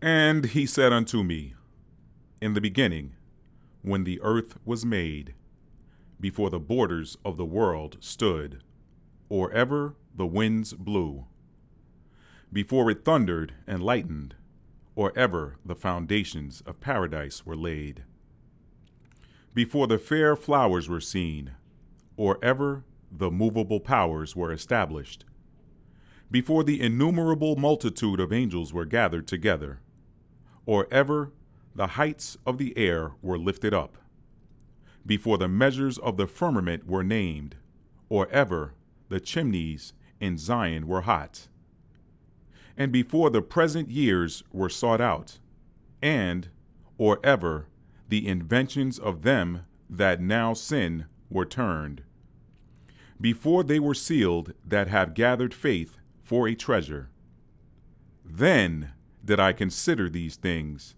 And he said unto me, in the beginning, when the earth was made, before the borders of the world stood, or ever the winds blew, before it thundered and lightened, or ever the foundations of paradise were laid, before the fair flowers were seen, or ever the movable powers were established, before the innumerable multitude of angels were gathered together, or ever the heights of the air were lifted up, before the measures of the firmament were named, or ever the chimneys in Zion were hot, and before the present years were sought out, and or ever the inventions of them that now sin were turned, before they were sealed that have gathered faith for a treasure. Then did I consider these things,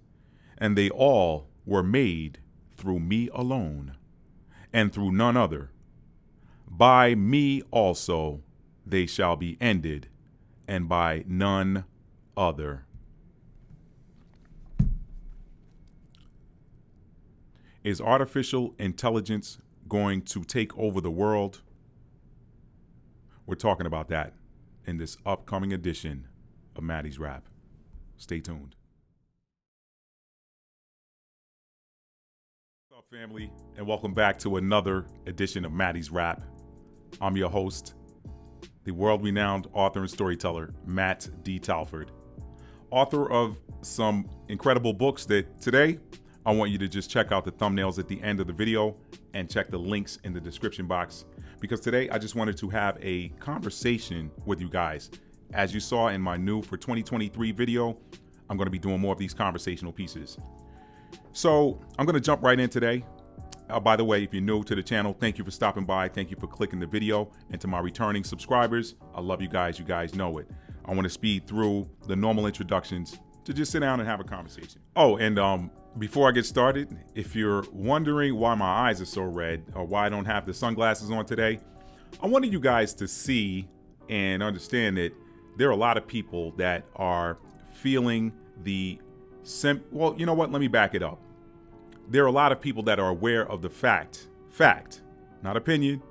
and they all were made through me alone, and through none other. By me also they shall be ended, and by none other. Is artificial intelligence going to take over the world? We're talking about that in this upcoming edition of Maddie's Rap. Stay tuned. What's up, family? And welcome back to another edition of Maddie's Rap. I'm your host, the world-renowned author and storyteller, Matt D. Talford, author of some incredible books that today I want you to just check out the thumbnails at the end of the video and check the links in the description box, because today I just wanted to have a conversation with you guys. As you saw in my new for 2023 video, I'm going to be doing more of these conversational pieces. So I'm going to jump right in today. By the way, if you're new to the channel, thank you for stopping by. Thank you for clicking the video. And to my returning subscribers, I love you guys. You guys know it. I want to speed through the normal introductions to just sit down and have a conversation. Oh, and before I get started, if you're wondering why my eyes are so red or why I don't have the sunglasses on today, I wanted you guys to see and understand that there are a lot of people that are feeling well, you know what? Let me back it up. There are a lot of people that are aware of the fact, not opinion,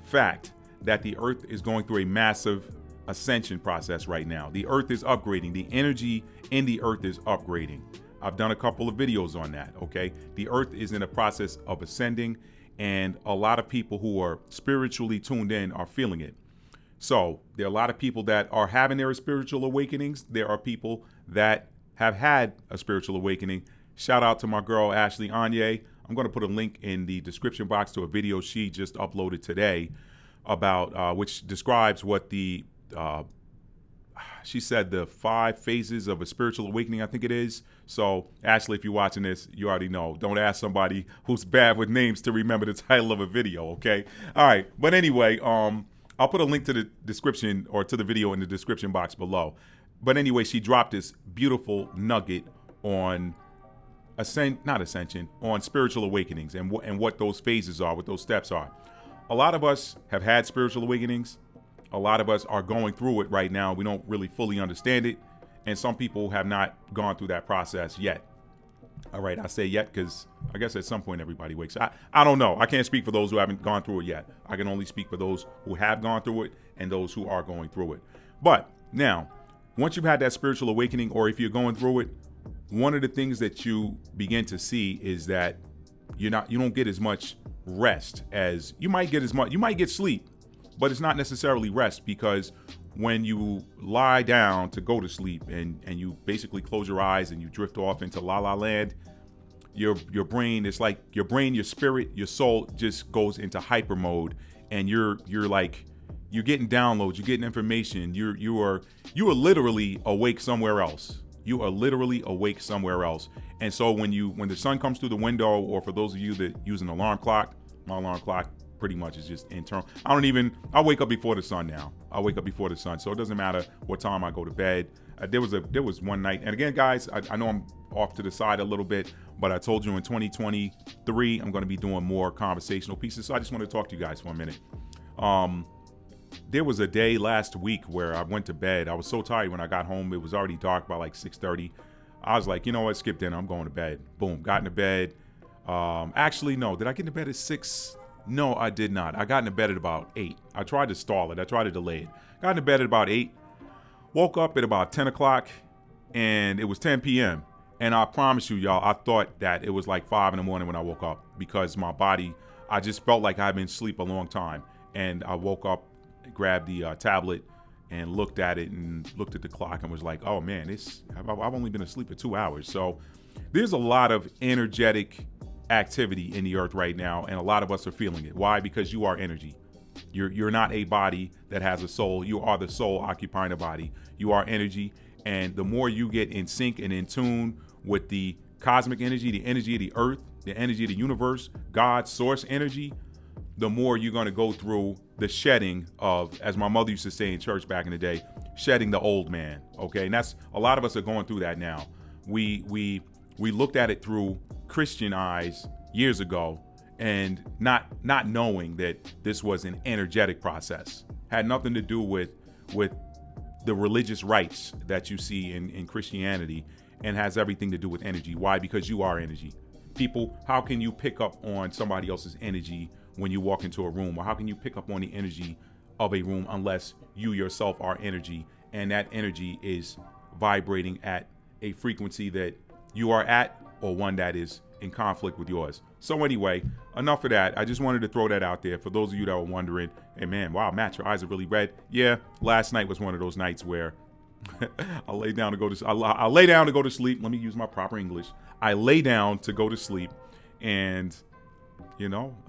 fact, that the earth is going through a massive ascension process right now. The earth is upgrading. The energy in the earth is upgrading. I've done a couple of videos on that, okay? The earth is in a process of ascending, and a lot of people who are spiritually tuned in are feeling it. So there are a lot of people that are having their spiritual awakenings. There are people that have had a spiritual awakening. Shout out to my girl, Ashley Anye. I'm going to put a link in the description box to a video she just uploaded today about which describes what she said the 5 phases of a spiritual awakening, I think it is. So, Ashley, if you're watching this, you already know. Don't ask somebody who's bad with names to remember the title of a video, okay? All right. But anyway, I'll put a link to the description or to the video in the description box below. But anyway, she dropped this beautiful nugget on on spiritual awakenings and what those phases are, what those steps are. A lot of us have had spiritual awakenings. A lot of us are going through it right now. We don't really fully understand it. And some people have not gone through that process yet. All right, I say yet because I guess at some point everybody wakes up. I don't know. I can't speak for those who haven't gone through it yet. I can only speak for those who have gone through it and those who are going through it. But now, once you've had that spiritual awakening, or if you're going through it, one of the things that you begin to see is that you don't get as much rest as you might get. You might get sleep, but it's not necessarily rest, because when you lie down to go to sleep and you basically close your eyes and you drift off into la la land, your brain is like your spirit, your soul just goes into hyper mode, and you're getting downloads, you're getting information, you are literally awake somewhere else. You are literally awake somewhere else. And so when the sun comes through the window, or for those of you that use an alarm clock, my alarm clock pretty much is just internal. I wake up before the sun now. I wake up before the sun. So it doesn't matter what time I go to bed. There was one night, and again, guys, I know I'm off to the side a little bit, but I told you in 2023, I'm going to be doing more conversational pieces. So I just want to talk to you guys for a minute. There was a day last week where I went to bed. I was so tired when I got home. It was already dark by like 6:30. I was like, you know what, skip dinner, I'm going to bed. Boom, got into bed. Actually, no, did I get into bed at 6? No, I did not. I got into bed at about 8. I tried to stall it. I tried to delay it. Got into bed at about 8. Woke up at about 10 o'clock, and it was 10 p.m. And I promise you, y'all, I thought that it was like 5 in the morning when I woke up, because my body, I just felt like I'd been asleep a long time. And I woke up, grabbed the tablet, and looked at it and looked at the clock and was like, oh man, I've only been asleep for 2 hours. So there's a lot of energetic activity in the earth right now, and a lot of us are feeling it. Why? Because you are energy. You're not a body that has a soul. You are the soul occupying a body. You are energy. And the more you get in sync and in tune with the cosmic energy, the energy of the earth, the energy of the universe, God's source energy, the more you're going to go through the shedding of, as my mother used to say in church back in the day, shedding the old man. Okay. And that's, a lot of us are going through that now. We looked at it through Christian eyes years ago, and not knowing that this was an energetic process. Had nothing to do with the religious rites that you see in Christianity, and has everything to do with energy. Why? Because you are energy. People, how can you pick up on somebody else's energy when you walk into a room? Or how can you pick up on the energy of a room unless you yourself are energy, and that energy is vibrating at a frequency that you are at, or one that is in conflict with yours. So anyway, enough of that. I just wanted to throw that out there for those of you that were wondering, hey man, wow, Matt, your eyes are really red. Yeah, last night was one of those nights where I lay down to go to sleep. Let me use my proper English. I lay down to go to sleep, and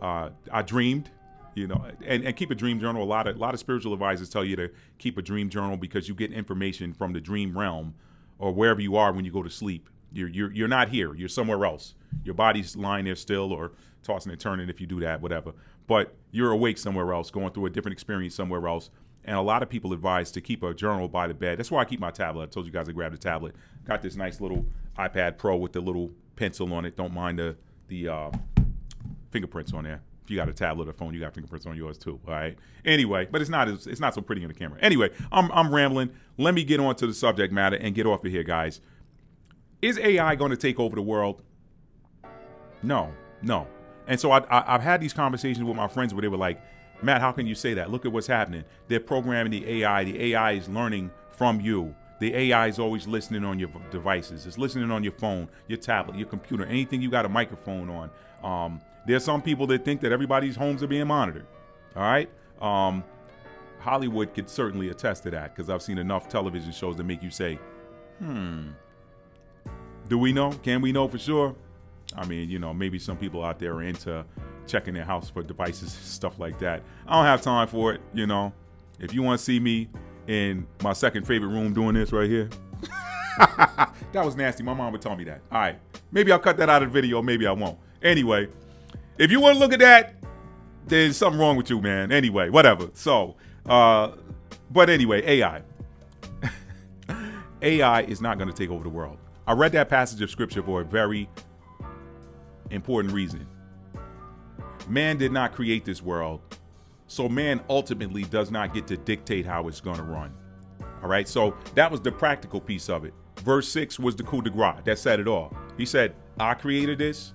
I dreamed, and keep a dream journal. A lot of spiritual advisors tell you to keep a dream journal, because you get information from the dream realm, or wherever you are when you go to sleep. You're not here. You're somewhere else. Your body's lying there still, or tossing and turning if you do that, whatever. But you're awake somewhere else, going through a different experience somewhere else. And a lot of people advise to keep a journal by the bed. That's why I keep my tablet. I told you guys I grabbed a tablet. Got this nice little iPad Pro with the little pencil on it. Don't mind the fingerprints on there. If you got a tablet or phone, you got fingerprints on yours too. All right. Anyway, but it's not so pretty in the camera. Anyway, I'm rambling. Let me get on to the subject matter and get off of here, guys. Is AI going to take over the world? No. And so I've had these conversations with my friends where they were like, Matt, how can you say that? Look at what's happening. They're programming the AI. The AI is learning from you. The AI is always listening on your devices. It's listening on your phone, your tablet, your computer, anything you got a microphone on. There's some people that think that everybody's homes are being monitored. All right. Hollywood could certainly attest to that, because I've seen enough television shows that make you say, do we know? Can we know for sure? I mean, maybe some people out there are into checking their house for devices, stuff like that. I don't have time for it. If you want to see me in my second favorite room doing this right here, that was nasty. My mom would tell me that. All right. Maybe I'll cut that out of the video. Maybe I won't. Anyway, if you want to look at that, there's something wrong with you, man. Anyway, whatever. So, but anyway, AI. AI is not going to take over the world. I read that passage of scripture for a very important reason. Man did not create this world, so man ultimately does not get to dictate how it's going to run. All right, so that was the practical piece of it. Verse 6 was the coup de grace. That said it all. He said, I created this,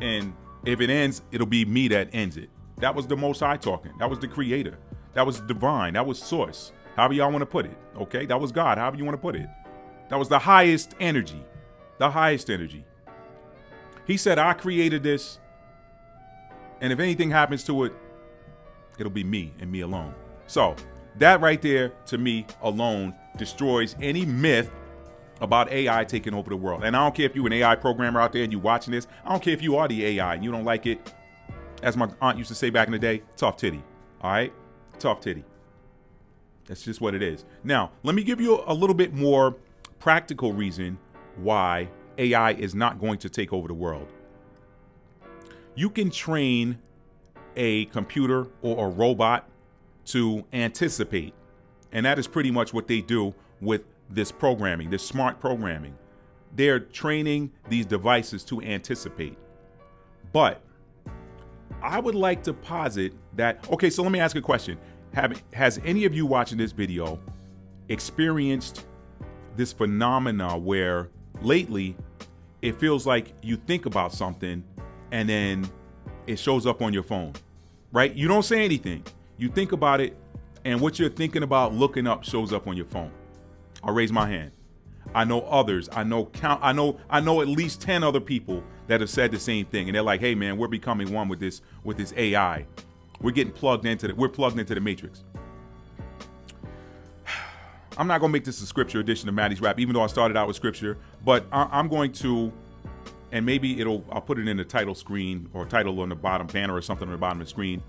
and if it ends, it'll be me that ends it. That was the Most High talking. That was the creator. That was divine. That was source. However y'all want to put it. Okay, that was God. However you want to put it. That was the highest energy. The highest energy. He said, I created this, and if anything happens to it, it'll be me and me alone. So that right there, to me alone, destroys any myth about AI taking over the world. And I don't care if you're an AI programmer out there and you watching this. I don't care if you are the AI and you don't like it. As my aunt used to say back in the day, tough titty. All right? Tough titty. That's just what it is. Now, let me give you a little bit more practical reason why AI is not going to take over the world. You can train a computer or a robot to anticipate. And that is pretty much what they do with this programming, this smart programming. They're training these devices to anticipate. But I would like to posit that, okay, so let me ask a question. Has any of you watching this video experienced this phenomena where lately, it feels like you think about something and then it shows up on your phone, right? You don't say anything. You think about it, and what you're thinking about looking up shows up on your phone. I'll raise my hand. I know others. I know at least 10 other people that have said the same thing, and they're like, "Hey, man, we're becoming one with this AI. We're plugged into the Matrix." I'm not gonna make this a scripture edition of Maddie's Rap, even though I started out with scripture, but I'm going to, and maybe I'll put it in the title screen or title on the bottom banner or something on the bottom of the screen.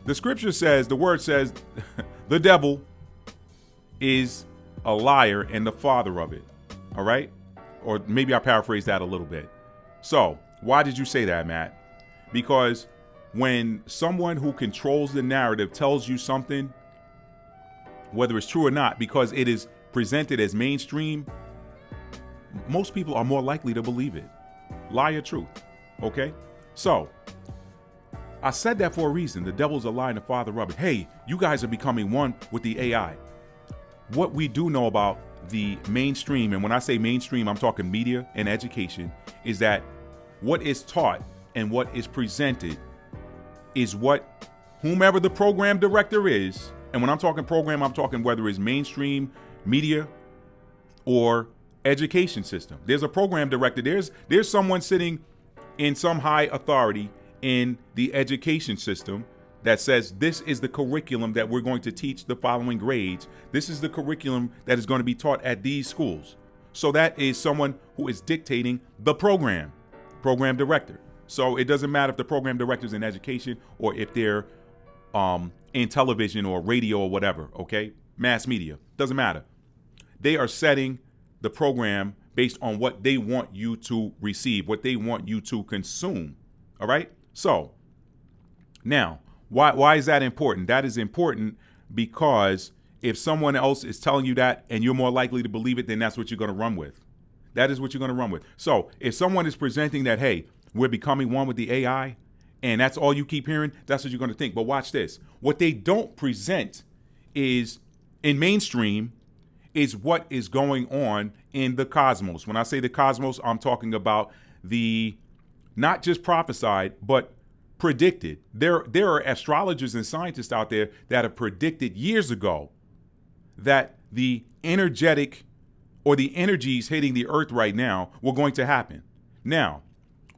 The scripture says, the word says, the devil is a liar and the father of it. All right? Or maybe I paraphrase that a little bit. So, why did you say that, Matt? Because when someone who controls the narrative tells you something, whether it's true or not, because it is presented as mainstream, most people are more likely to believe it. Lie or truth. Okay? So, I said that for a reason. The devil's a lie and the father of it. Hey, you guys are becoming one with the AI. What we do know about the mainstream, and when I say mainstream, I'm talking media and education, is that what is taught and what is presented is what whomever the program director is, and when I'm talking program, I'm talking whether it's mainstream media or education system. There's a program director. There's someone sitting in some high authority in the education system that says this is the curriculum that we're going to teach the following grades. This is the curriculum that is going to be taught at these schools. So that is someone who is dictating the program director. So it doesn't matter if the program director is in education or if they're in television or radio or whatever, okay? Mass media, doesn't matter. They are setting the program based on what they want you to receive, what they want you to consume, all right? So now, why is that important? That is important because if someone else is telling you that and you're more likely to believe it, then that's what you're going to run with. That is what you're going to run with. So if someone is presenting that, hey, we're becoming one with the AI, and that's all you keep hearing, that's what you're going to think. But watch this. What they don't present is, in mainstream, is what is going on in the cosmos. When I say the cosmos, I'm talking about the not just prophesied, but predicted. There are astrologers and scientists out there that have predicted years ago that the energetic or the energies hitting the earth right now were going to happen. Now,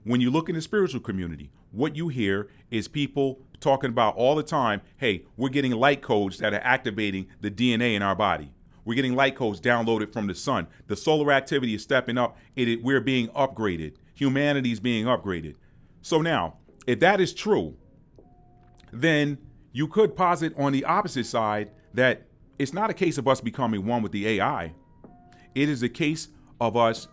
when you look in the spiritual community, what you hear is people talking about all the time, hey, we're getting light codes that are activating the DNA in our body. We're getting light codes downloaded from the sun. The solar activity is stepping up. We're being upgraded. Humanity's being upgraded. So now, if that is true, then you could posit on the opposite side that it's not a case of us becoming one with the AI. It is a case of us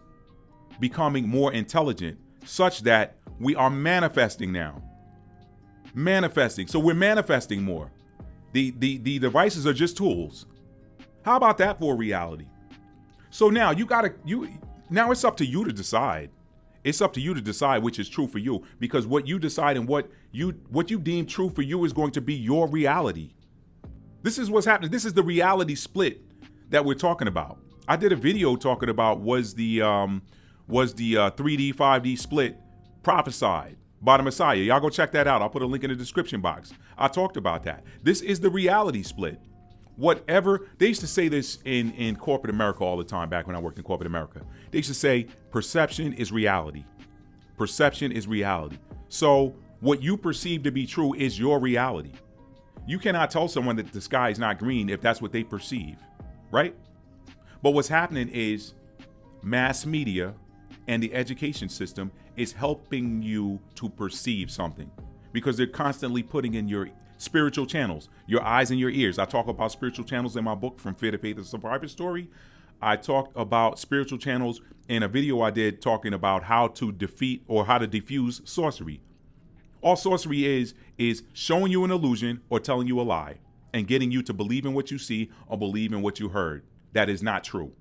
becoming more intelligent such that we are manifesting now. Manifesting. So we're manifesting more. The devices are just tools. How about that for a reality? So now now it's up to you to decide. It's up to you to decide which is true for you, because what you decide and what you deem true for you is going to be your reality. This is what's happening. This is the reality split that we're talking about. I did a video talking about was the 3D, 5D split prophesied by the Messiah. Y'all go check that out. I'll put a link in the description box. I talked about that. This is the reality split. Whatever, they used to say this in corporate America all the time back when I worked in corporate America. They used to say perception is reality. Perception is reality. So what you perceive to be true is your reality. You cannot tell someone that the sky is not green if that's what they perceive, right? But what's happening is mass media and the education system is helping you to perceive something because they're constantly putting in your spiritual channels, your eyes and your ears. I talk about spiritual channels in my book, From Fear to Faith, A Survivor Story. I talked about spiritual channels in a video I did talking about how to defeat or how to diffuse sorcery. All sorcery is showing you an illusion or telling you a lie and getting you to believe in what you see or believe in what you heard. That is not true.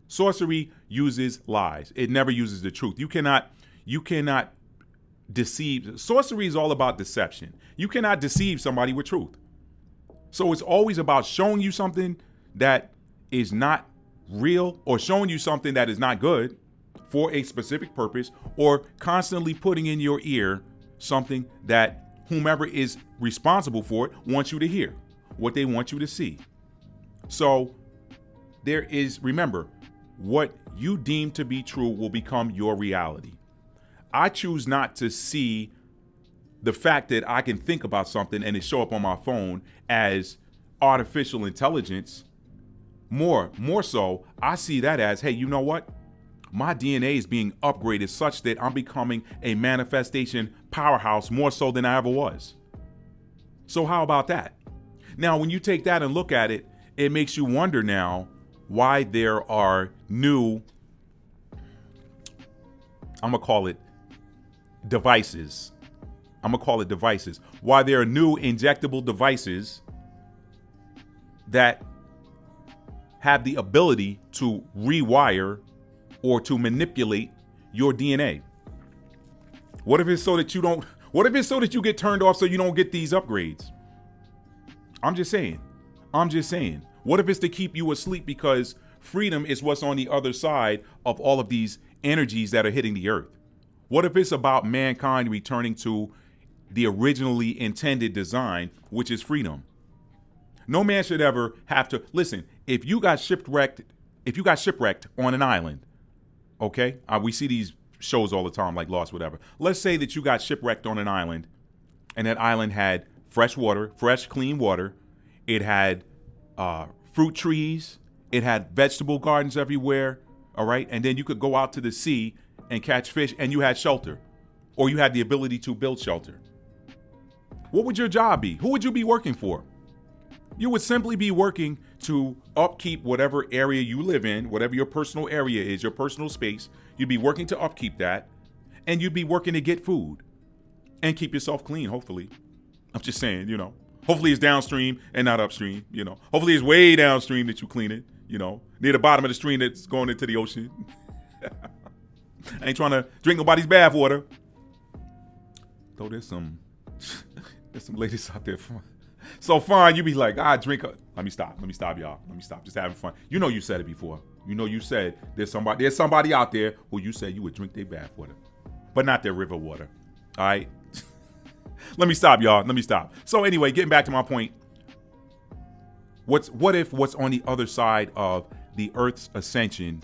Sorcery uses lies. It never uses the truth. You cannot deceive. Sorcery is all about deception. You cannot deceive somebody with truth. So it's always about showing you something that is not real or showing you something that is not good for a specific purpose, or constantly putting in your ear something that whomever is responsible for it wants you to hear, what they want you to see. So remember, what you deem to be true will become your reality. I choose not to see the fact that I can think about something and it show up on my phone as artificial intelligence. More so, I see that as, hey, you know what? My DNA is being upgraded such that I'm becoming a manifestation powerhouse more so than I ever was. So how about that? Now, when you take that and look at it, it makes you wonder now why there are new, I'm going to call it devices. Why there are new injectable devices that have the ability to rewire or to manipulate your DNA. What if it's so that you get turned off so you don't get these upgrades? I'm just saying. What if it's to keep you asleep because freedom is what's on the other side of all of these energies that are hitting the earth? What if it's about mankind returning to the originally intended design, which is freedom? No man should ever have to listen. If you got shipwrecked on an island, okay? We see these shows all the time, like Lost, whatever. Let's say that you got shipwrecked on an island, and that island had fresh, clean water. It had fruit trees. It had vegetable gardens everywhere. All right, and then you could go out to the sea and catch fish, and you had shelter, or you had the ability to build shelter. What would your job be? Who would you be working for? You would simply be working to upkeep whatever area you live in, whatever your personal area is, your personal space. You'd be working to upkeep that, and you'd be working to get food and keep yourself clean, hopefully. I'm just saying, hopefully it's downstream and not upstream, Hopefully it's way downstream that you clean it, near the bottom of the stream that's going into the ocean. I ain't trying to drink nobody's bath water. Though there's some ladies out there so fine, you be like, drink a. Let me stop, y'all. Let me stop. Just having fun. You said it before. You said there's somebody out there who you said you would drink their bath water, but not their river water. All right. Let me stop, y'all. Let me stop. So anyway, getting back to my point. What if what's on the other side of the earth's ascension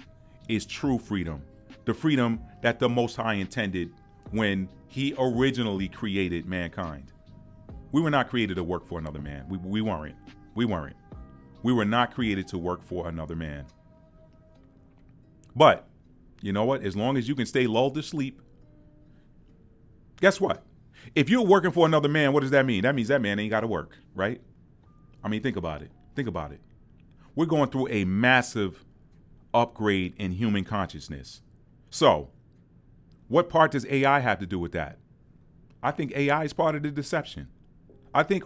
is true freedom? The freedom that the Most High intended when he originally created mankind. We were not created to work for another man. We weren't. We were not created to work for another man. But, you know what? As long as you can stay lulled to sleep, guess what? If you're working for another man, what does that mean? That means that man ain't got to work, right? I mean, think about it. We're going through a massive upgrade in human consciousness. So, what part does AI have to do with that? I think AI is part of the deception. I think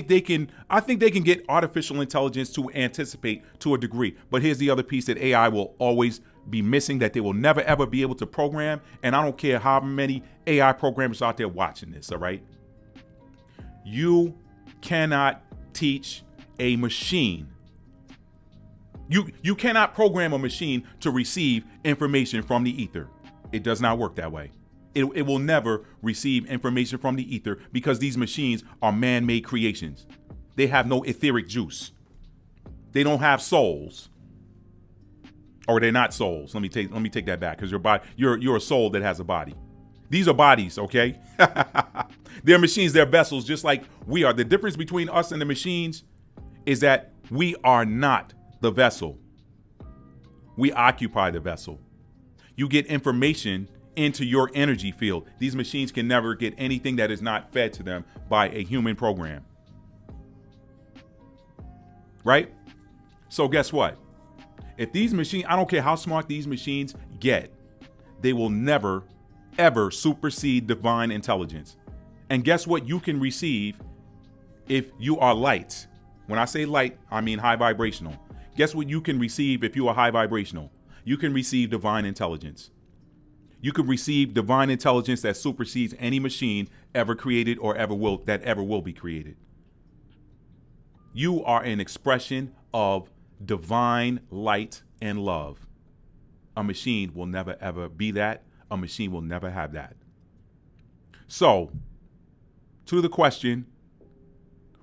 they can get artificial intelligence to anticipate to a degree. But here's the other piece that AI will always be missing, that they will never ever be able to program. And I don't care how many AI programmers out there watching this, all right? You cannot teach a machine. You cannot program a machine to receive information from the ether. It does not work that way. It will never receive information from the ether because these machines are man-made creations. They have no etheric juice. They don't have souls. Or they're not souls. Let me take that back, because you're a soul that has a body. These are bodies, okay? They're machines, they're vessels, just like we are. The difference between us and the machines is that we are not the vessel. We occupy the vessel. You get information into your energy field. These machines can never get anything that is not fed to them by a human program. Right? So guess what? If these machines, I don't care how smart these machines get, they will never, ever supersede divine intelligence. And guess what you can receive if you are light? When I say light, I mean high vibrational. Guess what you can receive if you are high vibrational? You can receive divine intelligence. You can receive divine intelligence that supersedes any machine ever created or ever will be created. You are an expression of divine light and love. A machine will never, ever be that. A machine will never have that. So, to the question,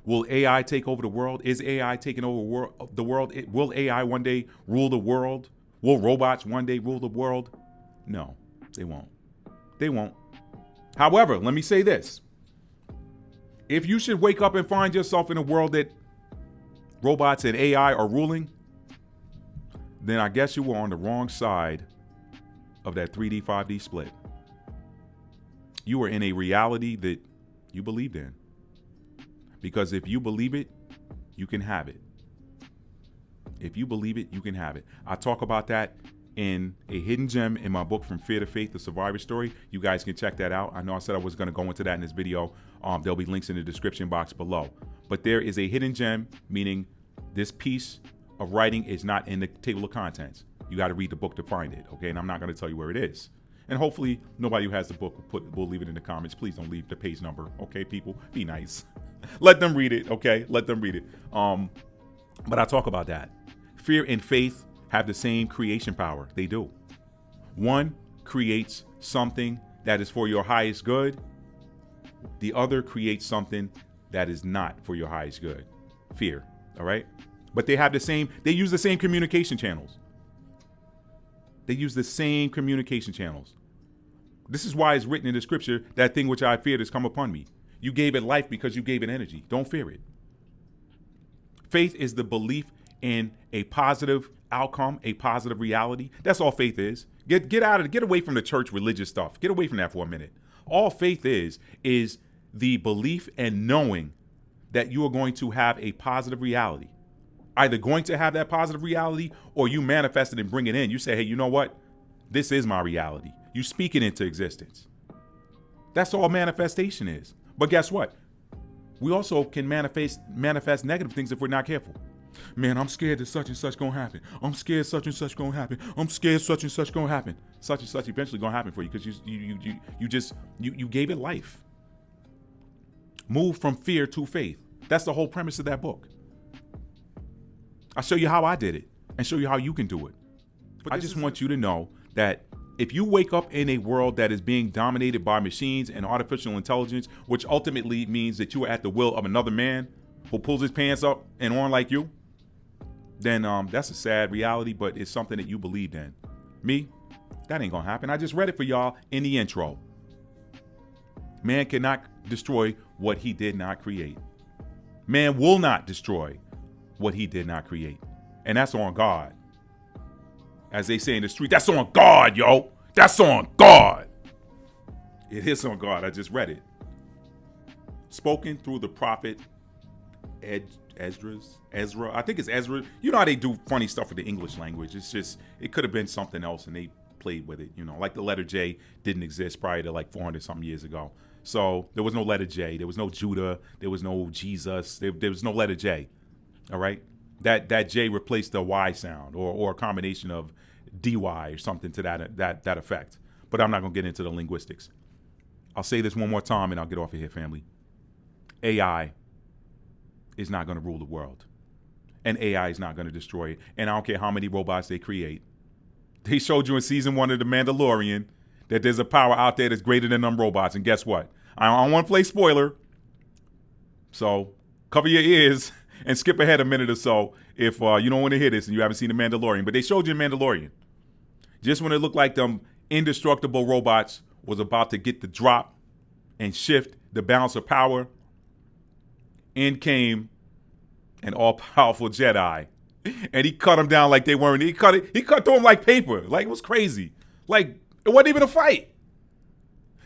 will AI take over the world? Is AI taking over the world? Will AI one day rule the world? Will robots one day rule the world? No, they won't. They won't. However, let me say this. If you should wake up and find yourself in a world that robots and AI are ruling, then I guess you were on the wrong side of that 3D, 5D split. You were in a reality that you believed in. Because if you believe it, you can have it. If you believe it, you can have it. I talk about that in a hidden gem in my book, From Fear to Faith, The Survivor Story. You guys can check that out. I know I said I was going to go into that in this video. There'll be links in the description box below. But there is a hidden gem, meaning this piece of writing is not in the table of contents. You got to read the book to find it, okay? And I'm not going to tell you where it is. And hopefully nobody who has the book will leave it in the comments. Please don't leave the page number, okay, people? Be nice. Let them read it, okay? Let them read it. But I talk about that. Fear and faith have the same creation power. They do. One creates something that is for your highest good. The other creates something that is not for your highest good. Fear, all right? But they use the same communication channels. They use the same communication channels. This is why it's written in the scripture, that thing which I feared has come upon me. You gave it life because you gave it energy. Don't fear it. Faith is the belief in a positive outcome, a positive reality. That's all faith is. Get away from the church religious stuff. Get away from that for a minute. All faith is the belief and knowing that you are going to have a positive reality. Either going to have that positive reality or you manifest it and bring it in. You say, hey, you know what? This is my reality. You speak it into existence. That's all manifestation is. But guess what? We also can manifest negative things if we're not careful. Man, I'm scared that such and such gonna happen. I'm scared such and such gonna happen. I'm scared such and such gonna happen. Such and such eventually gonna happen for you because you gave it life. Move from fear to faith. That's the whole premise of that book. I'll show you how I did it and show you how you can do it. But I just want you to know that if you wake up in a world that is being dominated by machines and artificial intelligence, which ultimately means that you are at the will of another man who pulls his pants up and on like you, then that's a sad reality, but it's something that you believed in. Me, that ain't gonna happen. I just read it for y'all in the intro. Man cannot destroy what he did not create. Man will not destroy what he did not create. And that's on God. As they say in the street, that's on God, yo. That's on God. It is on God. I just read it. Spoken through the prophet Ezra. I think it's Ezra. You know how they do funny stuff with the English language. It's just, it could have been something else and they played with it. You know, like the letter J didn't exist prior to like 400 something years ago. So there was no letter J. There was no Judah. There was no Jesus. There was no letter J. All right. That J replaced the Y sound or a combination of DY or something to that effect. But I'm not going to get into the linguistics. I'll say this one more time and I'll get off of here, family. AI is not going to rule the world. And AI is not going to destroy it. And I don't care how many robots they create. They showed you in season 1 of The Mandalorian that there's a power out there that's greater than them robots. And guess what? I don't want to play spoiler. So cover your ears and skip ahead a minute or so if you don't want to hear this and you haven't seen The Mandalorian. But they showed you in Mandalorian. Just when it looked like them indestructible robots was about to get the drop and shift the balance of power, in came an all-powerful Jedi. And he cut them down like they weren't. He cut through them like paper. Like it was crazy. Like it wasn't even a fight.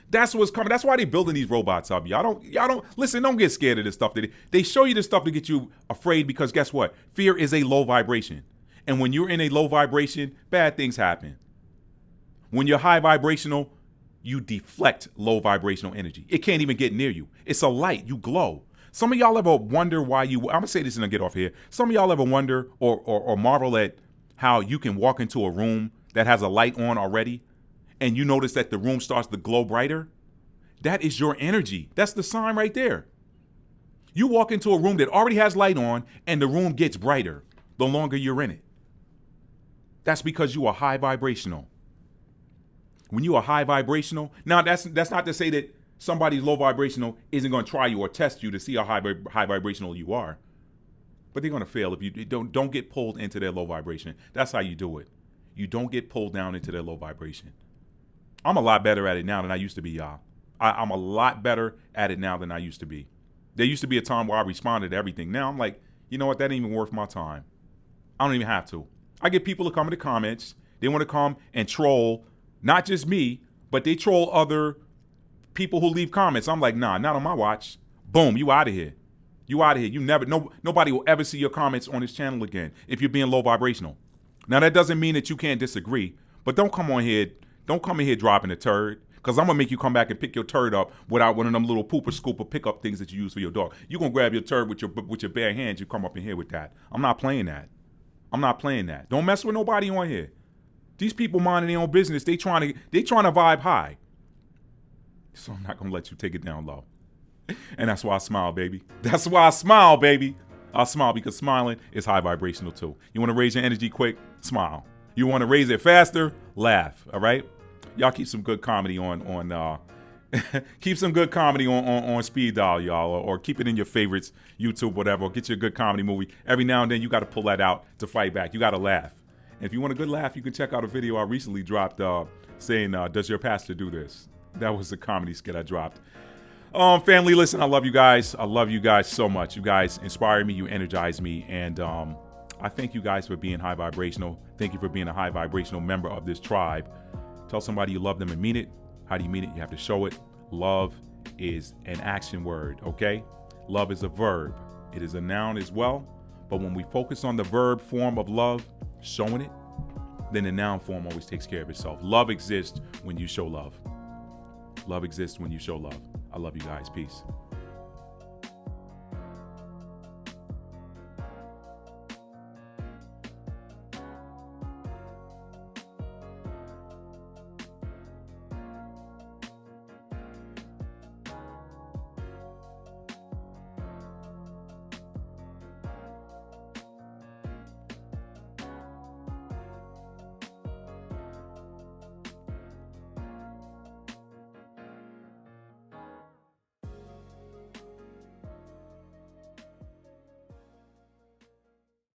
That's what's coming. That's why they building these robots up. Y'all don't listen, don't get scared of this stuff. They show you this stuff to get you afraid because guess what? Fear is a low vibration. And when you're in a low vibration, bad things happen. When you're high vibrational, you deflect low vibrational energy. It can't even get near you. It's a light. You glow. Some of y'all ever wonder why I'm going to say this and I'll get off here. Some of y'all ever wonder or marvel at how you can walk into a room that has a light on already and you notice that the room starts to glow brighter? That is your energy. That's the sign right there. You walk into a room that already has light on and the room gets brighter the longer you're in it. That's because you are high vibrational. When you are high vibrational, now that's not to say that somebody's low vibrational isn't going to try you or test you to see how high vibrational you are. But they're going to fail if you don't get pulled into their low vibration. That's how you do it. You don't get pulled down into their low vibration. I'm a lot better at it now than I used to be, y'all. I'm a lot better at it now than I used to be. There used to be a time where I responded to everything. Now I'm like, you know what? That ain't even worth my time. I don't even have to. I get people to come in the comments. They want to come and troll, not just me, but they troll other people who leave comments. I'm like, nah, not on my watch. Boom, you out of here. You out of here. You never, nobody will ever see your comments on this channel again if you're being low vibrational. Now that doesn't mean that you can't disagree, but don't come in here dropping a turd, because I'm gonna make you come back and pick your turd up without one of them little pooper scooper pickup things that you use for your dog. You're gonna grab your turd with your bare hands. You come up in here with that. I'm not playing that. Don't mess with nobody on here. These people minding their own business. They trying to vibe high. So I'm not gonna let you take it down low. And that's why I smile, baby. That's why I smile, baby. I smile because smiling is high vibrational too. You want to raise your energy quick? Smile. You want to raise it faster? Laugh. All right. Y'all keep some good comedy on keep some good comedy on speed dial, y'all, or keep it in your favorites, YouTube, whatever. Or get you a good comedy movie. Every now and then you got to pull that out to fight back. You got to laugh. And if you want a good laugh, you can check out a video I recently dropped saying, "Does your pastor do this?" That was a comedy skit I dropped. Family, listen, I love you guys. I love you guys so much. You guys inspire me. You energize me. And I thank you guys for being high vibrational. Thank you for being a high vibrational member of this tribe. Tell somebody you love them and mean it. How do you mean it? You have to show it. Love is an action word, okay? Love is a verb. It is a noun as well. But when we focus on the verb form of love, showing it, then the noun form always takes care of itself. Love exists when you show love. Love exists when you show love. I love you guys. Peace.